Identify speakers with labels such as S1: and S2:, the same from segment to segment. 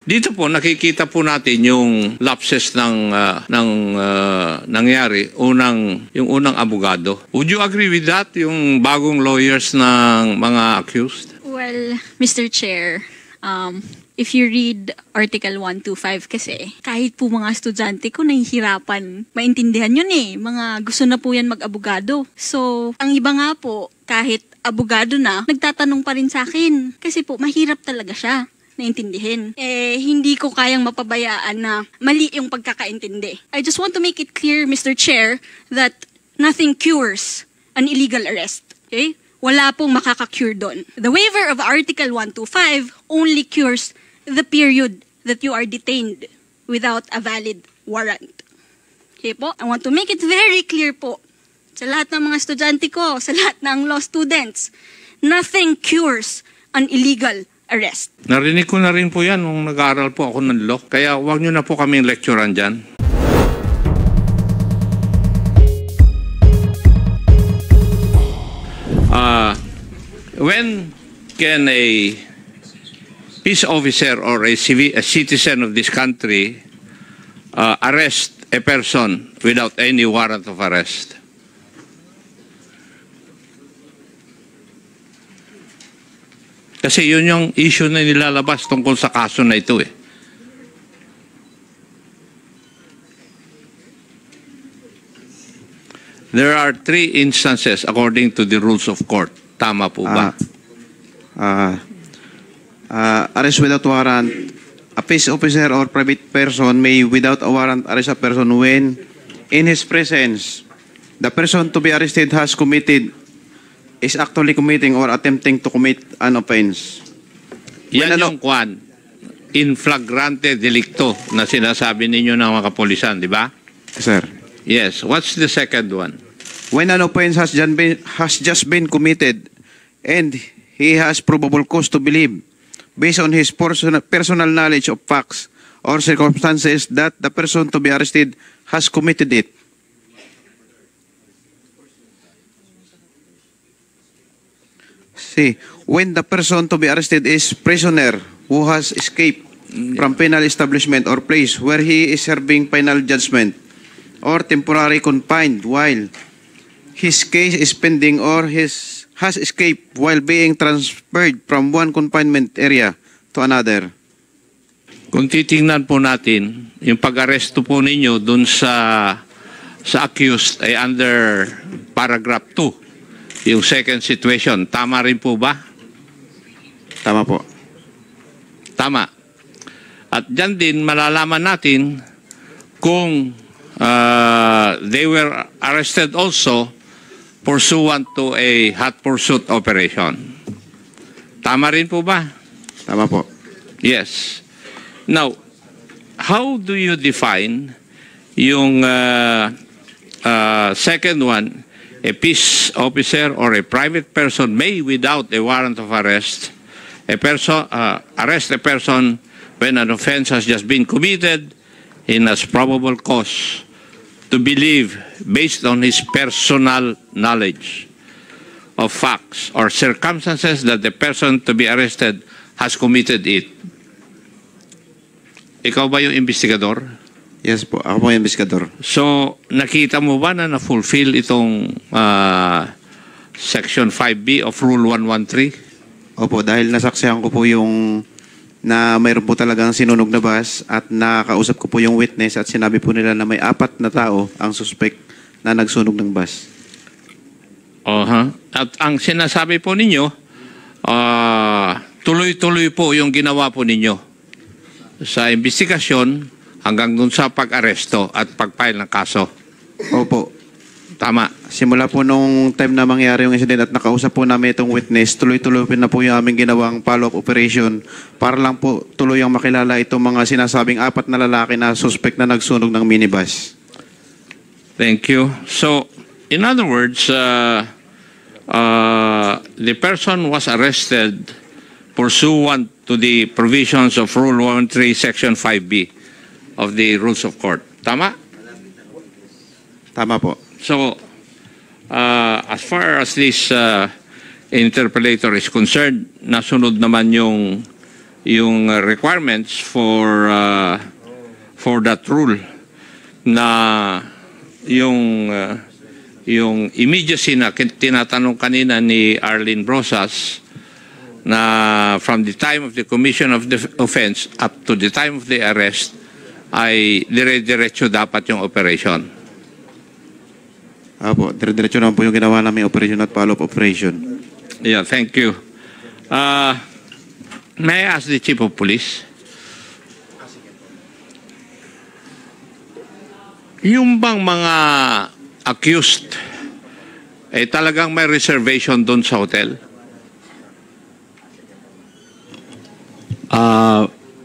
S1: Dito po nakikita po natin yung lapses ng nangyari yung unang abogado. Would you agree with that, yung bagong lawyers ng mga accused?
S2: Well, Mr. Chair, if you read Article 125 kasi, kahit po mga estudyante ko nahihirapan maintindihan yun eh. Mga gusto na po yan mag-abogado. So, ang iba nga po, kahit abogado na, nagtatanong pa rin sa akin. Kasi po, mahirap talaga siya naintindihin. Hindi ko kayang mapabayaan na mali yung pagkakaintindi. I just want to make it clear, Mr. Chair, that nothing cures an illegal arrest. Okay? Wala pong makaka-cure doon. The waiver of Article 125 only cures the period that you are detained without a valid warrant. Okay po? I want to make it very clear po sa lahat ng mga estudyante ko, sa lahat ng law students, nothing cures an illegal arrest.
S1: Narinig ko na rin po yan nung nag-aaral po ako ng law. Kaya huwag nyo na po kaming lecturean dyan. When can a peace officer or a citizen of this country arrest a person without any warrant of arrest? Kasi yun yung issue na nilalabas tungkol sa kaso na ito eh. There are 3 instances according to the rules of court. Tama po ba?
S3: Arrest without warrant. A peace officer or private person may without a warrant arrest a person when in his presence the person to be arrested has committed is actually committing or attempting to commit an offense.
S1: Yan yung kwan, in flagrante delicto na sinasabi ninyo ng mga kapulisan, di ba?
S3: Sir.
S1: Yes. What's the second one?
S3: When an offense has just been committed and he has probable cause to believe, based on his personal knowledge of facts or circumstances, that the person to be arrested has committed it. See, when the person to be arrested is prisoner who has escaped from penal establishment or place where he is serving final judgment or temporarily confined while his case is pending or has escaped while being transferred from one confinement area to another.
S1: Kung titingnan po natin, yung pag-aresto po ninyo dun sa accused ay under paragraph 2. Yung second situation, tama rin po ba?
S3: Tama po.
S1: Tama. At dyan din malalaman natin kung they were arrested also pursuant to a hot pursuit operation. Tama rin po ba?
S3: Tama po.
S1: Yes. Now, how do you define yung second one? A peace officer or a private person may, without a warrant of arrest, arrest a person when an offense has just been committed and has probable cause to believe, based on his personal knowledge of facts or circumstances, that the person to be arrested has committed it. Ikaw ba yung investigador?
S3: Yes po, ako po yung investigador.
S1: So, nakita mo ba na na-fulfill itong Section 5B of Rule 113?
S3: Opo, dahil nasaksihan ko po yung na mayroon po talagang sinunog na bus at nakausap ko po yung witness at sinabi po nila na may 4 na tao ang suspect na nagsunog ng bus.
S1: At ang sinasabi po ninyo, tuloy-tuloy po yung ginawa po ninyo sa investigasyon hanggang dun sa pag-aresto at pag-file ng kaso.
S3: Opo.
S1: Tama.
S3: Simula po nung time na mangyari yung incident at nakausap po namin itong witness, tuloy-tuloy na po yung aming ginawang follow-up operation para lang po tuloy ang makilala itong mga sinasabing 4 na lalaki na suspect na nagsunog ng minibus.
S1: Thank you. So, in other words, the person was arrested pursuant to the provisions of Rule 113, Section 5B of the Rules of Court. Tama?
S3: Tama po.
S1: So, as far as this interpolator is concerned, nasunod naman yung yung requirements for that rule na yung immediacy na tinatanong kanina ni Arlene Brosas na from the time of the commission of the offense up to the time of the arrest ay dire-diretso dapat yung operation.
S3: Apo, dire-diretso naman po yung ginawa namin operation at follow-up operation.
S1: Yeah, thank you. May I ask the Chief of Police? Yung bang mga accused talagang may reservation doon sa hotel?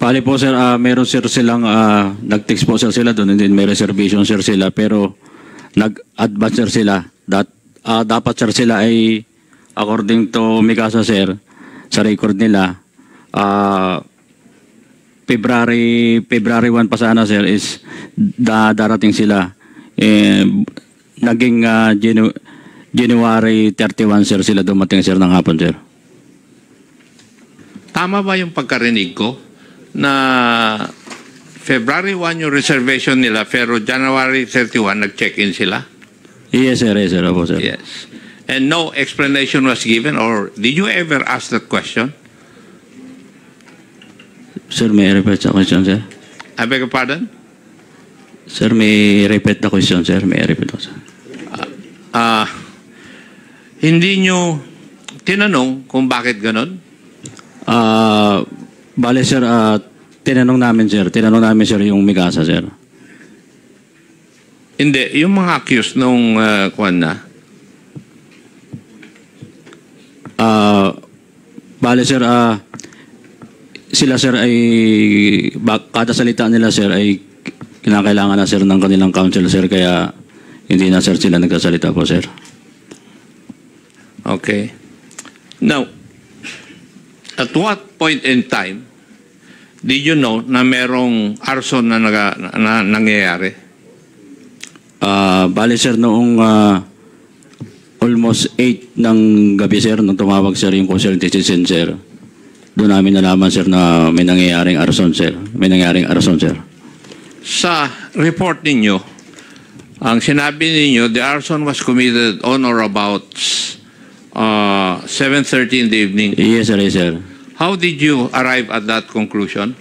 S4: Pali po sir, meron sir silang nag-text po sir sila doon, and then may reservation sir sila, pero nag-advance sir sila. Dapat sir sila ay according to Mikasa sir, sa record nila, February 1 pa sana sir is darating sila. Naging January 31 sir sila dumating sir ng hapon sir.
S1: Tama ba yung pagkarinig ko na February 1 yung reservation nila pero January 31 nag-check-in sila?
S4: Yes sir, opo sir.
S1: Yes. And no explanation was given, or did you ever ask that question?
S4: Sir, may repeat the question sir?
S1: I beg your pardon?
S4: Sir, may repeat the question sir? May repeat ako sir.
S1: Hindi nyo tinanong kung bakit ganon?
S4: Bale sir, tinanong namin sir yung Mikasa sir.
S1: Hindi, yung mga accused nung kuwan na.
S4: Bale sir, sila sir ay kada salita nila sir ay kinakailangan na sir ng kanilang counsel sir, kaya hindi na sir sila nagsasalita po sir.
S1: Okay. Now, at what point in time did you know na merong arson na nangyayari?
S4: Bale sir, noong almost 8 ng gabi sir, nung tumawag sir yung concerned citizen sir, doon namin nalaman sir na may nangyayaring arson sir.
S1: Sa report ninyo, ang sinabi ninyo, the arson was committed on or about 7:30 in the evening.
S4: Yes sir.
S1: How did you arrive at that conclusion?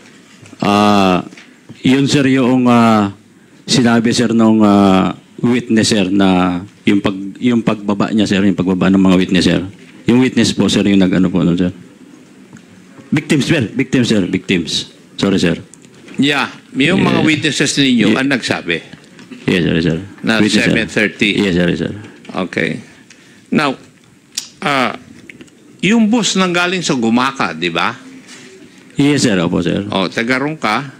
S4: Yun sir yung sinabi sir nung witness sir na yung pagbaba niya sir, yung pagbaba ng mga witness sir. Yung witness po sir yung nag-ano po nun sir. Victims. Sorry sir.
S1: Yeah, yung mga witnesses ninyo ang nagsabi
S4: Yes sir.
S1: na
S4: Witness, sir.
S1: 7:30.
S4: Yes sir.
S1: Okay. Now, yung bus nang galing sa Gumaka, di ba?
S4: Yes sir, opo sir.
S1: O, tagarong ka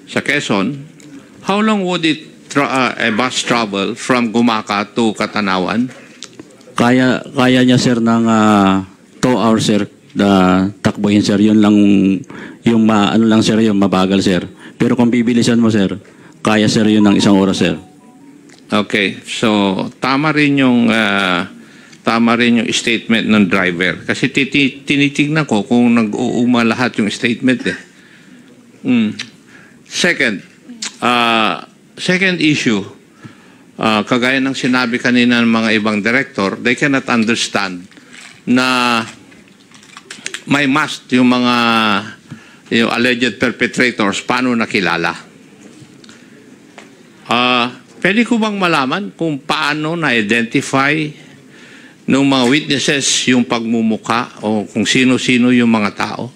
S1: sa Quezon. How long would a bus travel from Gumaka to Katanawan?
S4: Kaya niya sir ng 2 hours sir na takbuhin sir. Yun lang yung ano lang sir, yung mabagal sir. Pero kung bibilisan mo sir, kaya sir yun ng 1 oras sir.
S1: Okay. So, tama rin yung statement ng driver. Kasi tinitignan ko kung nag-uuma lahat yung statement eh. Second issue, kagaya ng sinabi kanina ng mga ibang director, they cannot understand na may must yung mga alleged perpetrators, paano nakilala. Pwede ko bang malaman kung paano na-identify ng mga witnesses yung pagmumuka o kung sino-sino yung mga tao?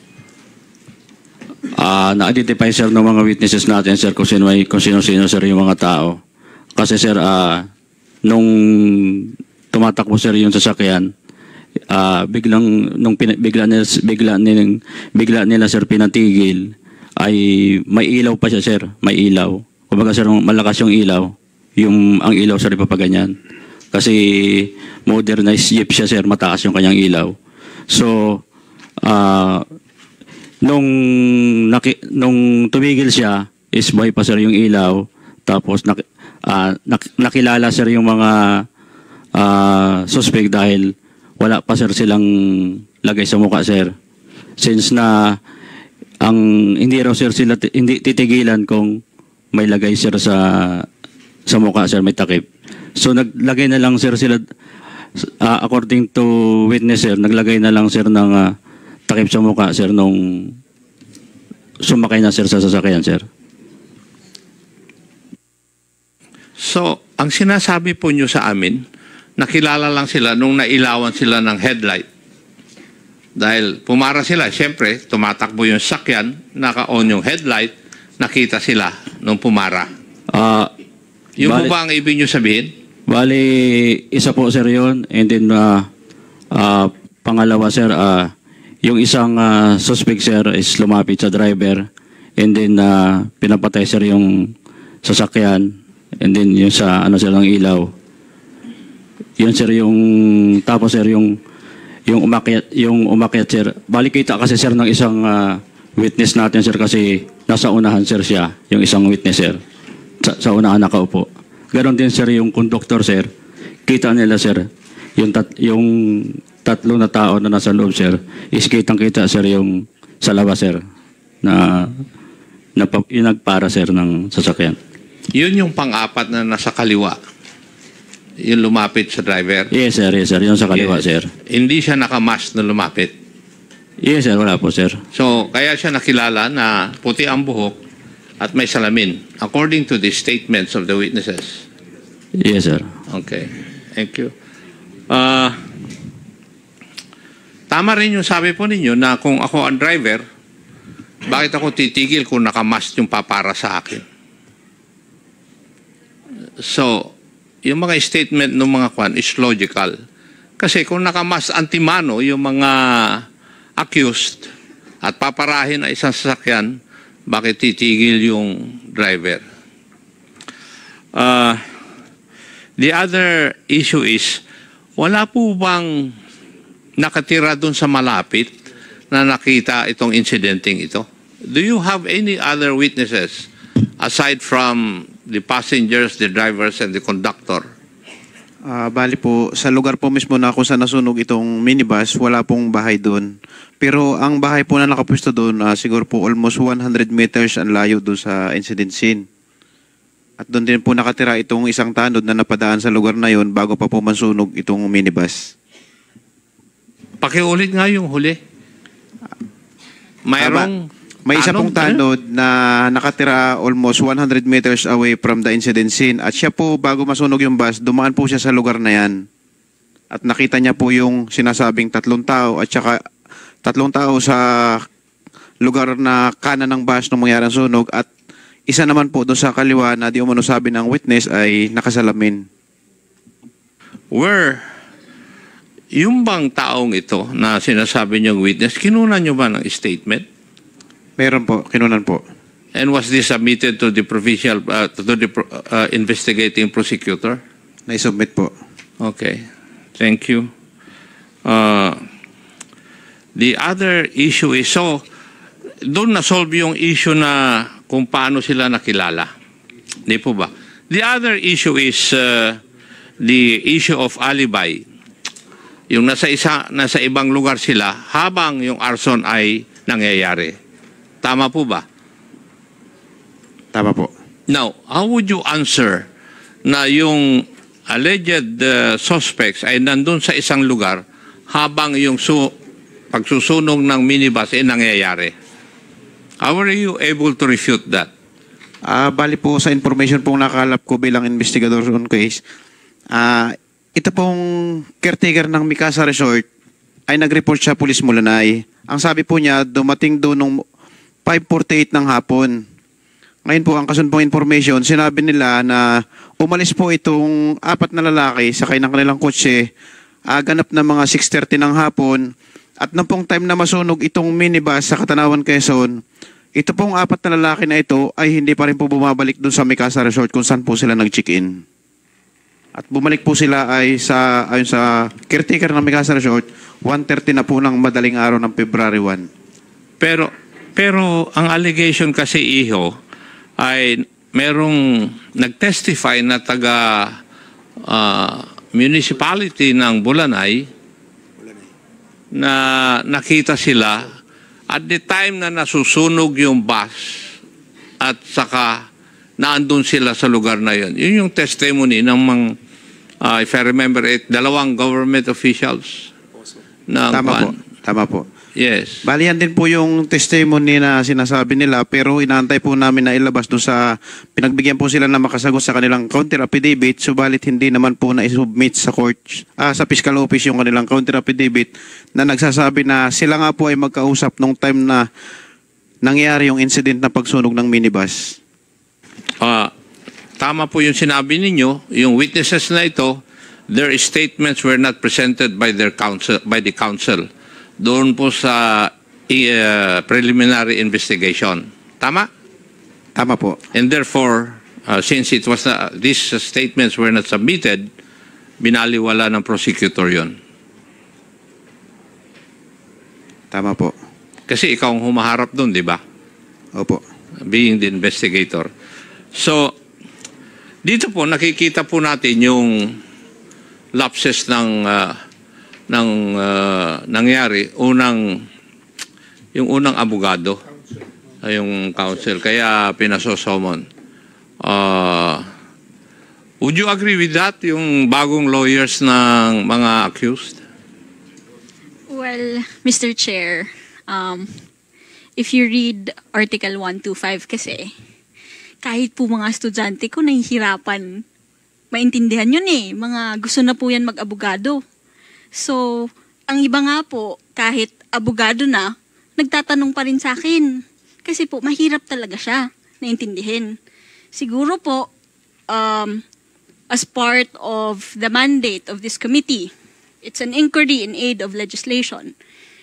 S4: Na-identify sir ng mga witnesses natin sir kung sino-sino sir yung mga tao. Kasi sir, nung tumatakbo sir yung sasakyan, bigla nila sir pinatigil, ay may ilaw pa siya sir, may ilaw. Kumbaga sir, malakas yung ilaw, ang ilaw sir ipapaganyan. Kasi modernized jeep siya sir, mataas yung kanyang ilaw. So, nung tumigil siya, is buhay pa sir yung ilaw, tapos nakilala sir yung mga suspect dahil wala pa sir silang lagay sa mukha sir. Since na ang hindi raw sir sila hindi titigilan kung may lagay sir sa mukha sir, may takip. So naglagay na lang sir sila, according to witness sir, naglagay na lang sir ng takip sa mukha sir nung sumakay na sir sa sasakyan sir.
S1: So, ang sinasabi po nyo sa amin, nakilala lang sila nung nailawan sila ng headlight. Dahil pumara sila, siyempre, tumatakbo yung sakyan, naka-on yung headlight, nakita sila nung pumara. Yung po ba ang ibig nyo sabihin?
S4: Bali, isa po sir yun, and then pangalawa sir, yung isang suspect sir is lumapit sa driver, and then pinapatay sir yung sasakyan, and then yung sa ano sir ng ilaw. Yun sir yung tapos sir yung umakyat sir. Bali kita kasi sir ng isang witness natin sir kasi nasa unahan sir siya, yung isang witness sir. Sa unahan nakaupo. Ganon din sir yung conductor sir. Kita nila sir yung tatlong na tao na nasa loob sir. Is kitang-kita sir yung sa labas sir na yung nagpara sir ng sasakyan.
S1: Yun yung pang-apat na nasa kaliwa. Yung lumapit sa driver.
S4: Yes sir, yung sa kaliwa sir.
S1: Hindi siya nakamask na lumapit.
S4: Yes sir, wala po sir.
S1: So, kaya siya nakilala na puti ang buhok at may salamin, according to the statements of the witnesses.
S4: Yes sir.
S1: Okay. Thank you. Tama rin yung sabi po ninyo na kung ako ang driver, bakit ako titigil kung nakamask yung papara sa akin? So, yung mga statement ng mga kwan is logical. Kasi kung nakamas antimano yung mga accused at paparahin na isang sasakyan, bakit titigil yung driver? The other issue is, wala po bang nakatira dun sa malapit na nakita itong incidenting ito? Do you have any other witnesses aside from the passengers, the drivers, and the conductor?
S3: Bali po, sa lugar po mismo na kung saan nasunog itong minibus, wala pong bahay doon. Pero ang bahay po na nakapwesto doon, siguro po almost 100 meters ang layo doon sa incident scene. At doon din po nakatira itong isang tanod na napadaan sa lugar na yon bago pa po masunog itong minibus.
S1: Pakiulit nga yung huli.
S3: May isa pong tanod na nakatira almost 100 meters away from the incident scene. At siya po, bago masunog yung bus, dumaan po siya sa lugar na yan. At nakita niya po yung sinasabing 3 tao at saka 3 tao sa lugar na kanan ng bus nung mangyari ang sunog. At isa naman po doon sa kaliwa na di umano sabi ng witness ay nakasalamin.
S1: Yung bang taong ito na sinasabi niyong witness, kinunan niyo ba ng statement?
S3: Meron po, kinunan po.
S1: And was this submitted to the provincial, to the investigating prosecutor?
S3: Naisubmit po.
S1: Okay. Thank you. The other issue is, so, doon na-solve yung issue na kung paano sila nakilala. Di po ba? The other issue is the issue of alibi. Yung nasa ibang lugar sila habang yung arson ay nangyayari. Tama po ba?
S3: Tama po.
S1: Now, how would you answer na yung alleged suspects ay nandun sa isang lugar habang yung pagsusunog ng minibus ay nangyayari? How are you able to refute that?
S3: Bali po sa information pong nakalap ko bilang investigador on case, ito pong caretaker ng Mikasa Resort ay nag-report sa Police Mulanay. Ang sabi po niya, dumating doon nung 5:48 ng hapon. Ngayon po, ang kasunod pong information, sinabi nila na umalis po itong 4 na lalaki sakay ng kanilang kotse, ganap na mga 6:30 ng hapon. At nung pong time na masunog itong minibus sa Katanawan, Quezon, ito pong 4 na lalaki na ito ay hindi pa rin po bumabalik doon sa Mikasa Resort kung saan po sila nag-check-in. At bumalik po sila ay ayon sa caretaker ng Mikasa Resort, 1:30 na po ng madaling araw ng February 1.
S1: Pero ang allegation kasi, Iho, ay merong nag-testify na taga municipality ng Bulanay na nakita sila At the time na nasusunog yung bus at saka naandun sila sa lugar na yun, yun yung testimony ng if I remember it, 2 government officials.
S3: Tama po.
S1: Yes.
S3: Bali yan din po yung testimony na sinasabi nila, pero inaantay po namin na ilabas doon sa pinagbigyan po sila na makasagot sa kanilang counter affidavit, subalit hindi naman po na isubmit sa court, sa fiscal office yung kanilang counter affidavit na nagsasabi na sila nga po ay magkausap nung time na nangyari yung incident na pagsunog ng minibus.
S1: Tama po yung sinabi ninyo, yung witnesses na ito, their statements were not presented by the counsel. Doon po sa preliminary investigation. Tama?
S3: Tama po.
S1: And therefore, since it was these statements were not submitted, binaliwala ng prosecutor yon.
S3: Tama po.
S1: Kasi ikaw ang humaharap doon, di ba? Opo. Being the investigator. So, dito po nakikita po natin yung lapses ng nangyari. Yung unang abogado, yung counsel, kaya pinasosomon. Would you agree with that, yung bagong lawyers ng mga accused?
S2: Well, Mr. Chair, if you read Article 125 kasi, kahit po mga estudyante ko nahihirapan maintindihan yun eh. Mga gusto na po yan mag-abogado. So, ang iba nga po, kahit abogado na, nagtatanong pa rin sa akin. Kasi po, mahirap talaga siya naintindihin. Siguro po, as part of the mandate of this committee, it's an inquiry in aid of legislation.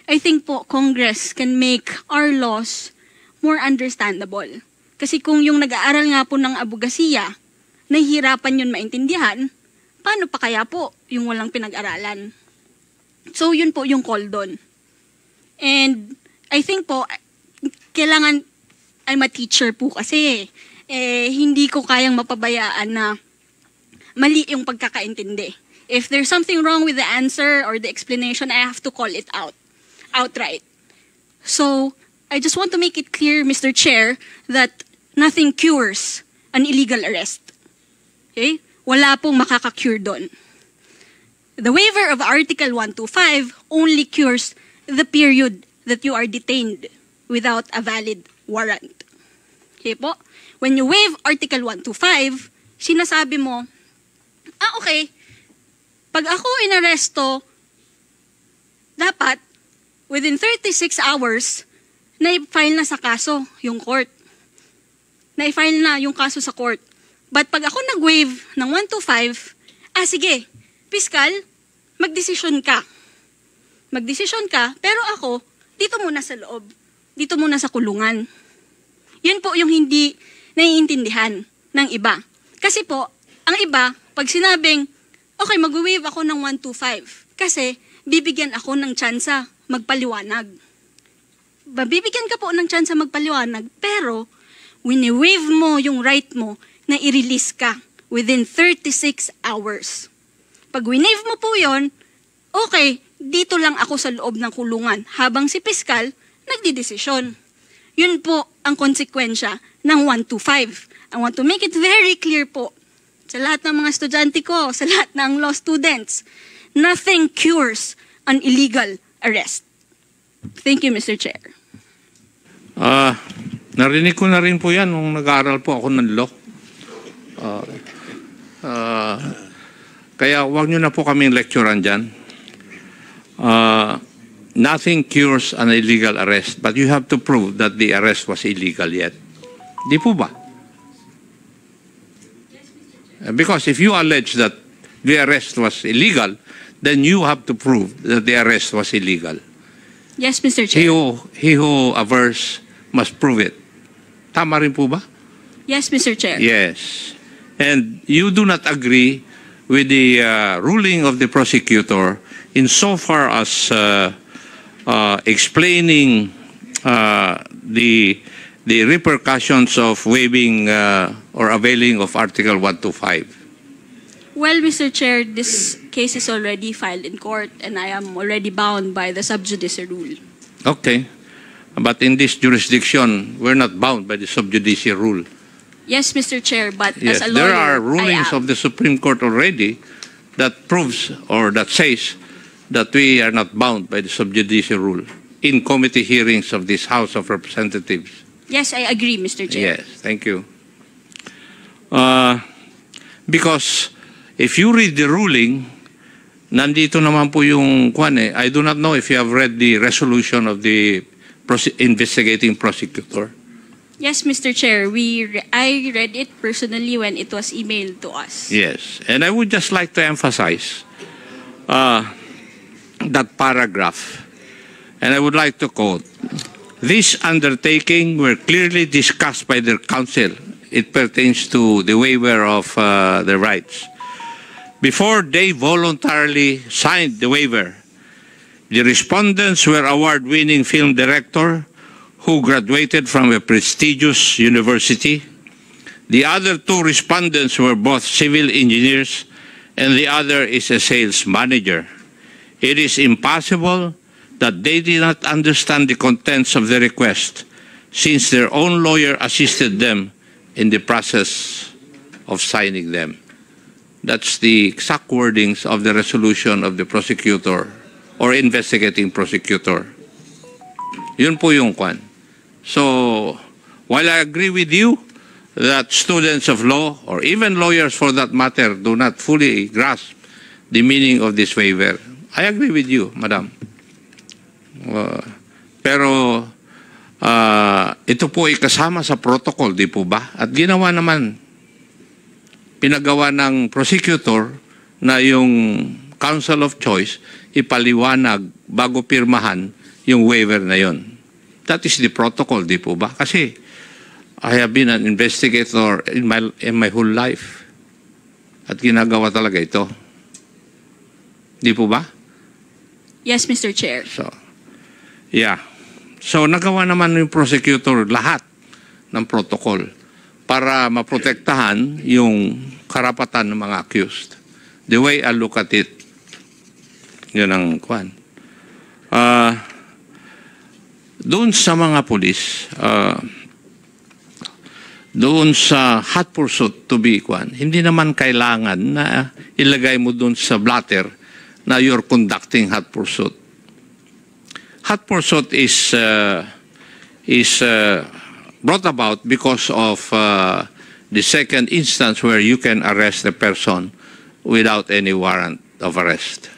S2: I think po, Congress can make our laws more understandable. Kasi kung yung nag-aaral nga po ng abogasiya, nahihirapan yun maintindihan, paano pa kaya po yung walang pinag-aralan? So, yun po yung call doon. And I think po, kailangan, I'm a teacher po kasi, hindi ko kayang mapabayaan na mali yung pagkakaintindi. If there's something wrong with the answer or the explanation, I have to call it outright. So, I just want to make it clear, Mr. Chair, that nothing cures an illegal arrest. Okay? Wala pong makaka-cure doon. The waiver of Article 125 only cures the period that you are detained without a valid warrant. Okay po? When you waive Article 125, sinasabi mo, okay, pag ako inaresto, dapat within 36 hours, na-file na sa kaso yung court. Na-file na yung kaso sa court. But pag ako nag-waive ng 125, sige, piskal, magdesisyon ka. Magdesisyon ka, pero ako, dito muna sa loob. Dito muna sa kulungan. Yun po yung hindi naiintindihan ng iba. Kasi po, ang iba, pag sinabing, okay, mag-waive ako ng 125, kasi bibigyan ako ng tsansa magpaliwanag. Bibigyan ka po ng tsansa magpaliwanag, pero wini-waive mo yung right mo na i-release ka within 36 hours. Pag wini-waive mo po yon, okay, dito lang ako sa loob ng kulungan habang si piskal nagdidesisyon. Yun po ang konsekwensya ng 125. I want to make it very clear po sa lahat ng mga estudyante ko, sa lahat ng law students, nothing cures an illegal arrest. Thank you, Mr. Chair.
S1: Narinig ko na rin po yan nung nag-aaral po ako ng law. Kaya huwag nyo na po kaming lecturean dyan. Nothing cures an illegal arrest, but you have to prove that the arrest was illegal yet. Di po ba? Because if you allege that the arrest was illegal, then you have to prove that the arrest was illegal.
S2: Yes, Mr. Chair.
S1: He who averts must prove it. Tama rin po ba?
S2: Yes, Mr. Chair.
S1: Yes. And you do not agree with the ruling of the prosecutor insofar as explaining the repercussions of waiving or availing of Article 125.
S2: Well, Mr. Chair, this case is already filed in court and I am already bound by the sub judice rule.
S1: Okay. But in this jurisdiction, we're not bound by the sub judice rule.
S2: Yes, Mr. Chair, but
S1: Yes,
S2: as a lawyer,
S1: there are rulings
S2: I am.
S1: of the Supreme Court already that proves or that says that we are not bound by the sub judice rule in committee hearings of this House of Representatives.
S2: Yes, I agree, Mr. Chair.
S1: Yes, thank you. Because if you read the ruling, nandito naman po yung kwan eh. I do not know if you have read the resolution of the investigating prosecutor.
S2: Yes, Mr. Chair, I read it personally when it was emailed to us.
S1: Yes, and I would just like to emphasize that paragraph, and I would like to quote, "This undertaking were clearly discussed by their counsel." It pertains to the waiver of the rights. Before they voluntarily signed the waiver, the respondents were award-winning film director who graduated from a prestigious university. The other two respondents were both civil engineers, and the other is a sales manager. It is impossible that they did not understand the contents of the request, since their own lawyer assisted them in the process of signing them. That's the exact wordings of the resolution of the prosecutor or investigating prosecutor. Yun po yung kwan. So, while I agree with you that students of law, or even lawyers for that matter, do not fully grasp the meaning of this waiver, I agree with you, Madam. Pero ito po ay kasama sa protocol, di po ba? At ginawa naman, pinagawa ng prosecutor na yung counsel of choice ipaliwanag bago pirmahan yung waiver na yon. That is the protocol, di po ba? Kasi I have been an investigator in my whole life. At ginagawa talaga ito. Di po ba?
S2: Yes, Mr. Chair.
S1: So, yeah. So, nagawa naman yung prosecutor lahat ng protocol para maprotektahan yung karapatan ng mga accused. The way I look at it, yun ang kwan. Doon sa mga pulis, doon sa hot pursuit to be kwan, hindi naman kailangan na ilagay mo doon sa blatter na you're conducting hot pursuit. Hot pursuit is brought about because of the second instance where you can arrest a person without any warrant of arrest.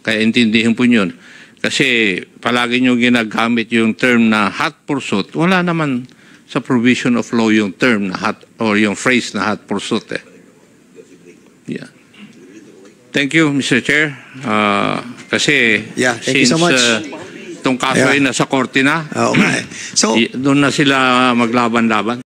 S1: Kaya intindihin po yun. Kasi palagi nyo ginagamit yung term na hot pursuit, wala naman sa provision of law yung term na hot or yung phrase na hot pursuit eh. Yeah. Thank you, Mr. Chair. Kasi
S5: Thank you so much.
S1: Itong kaso ay nasa korte na,
S5: Oo nga eh. So,
S1: doon na sila maglaban-laban.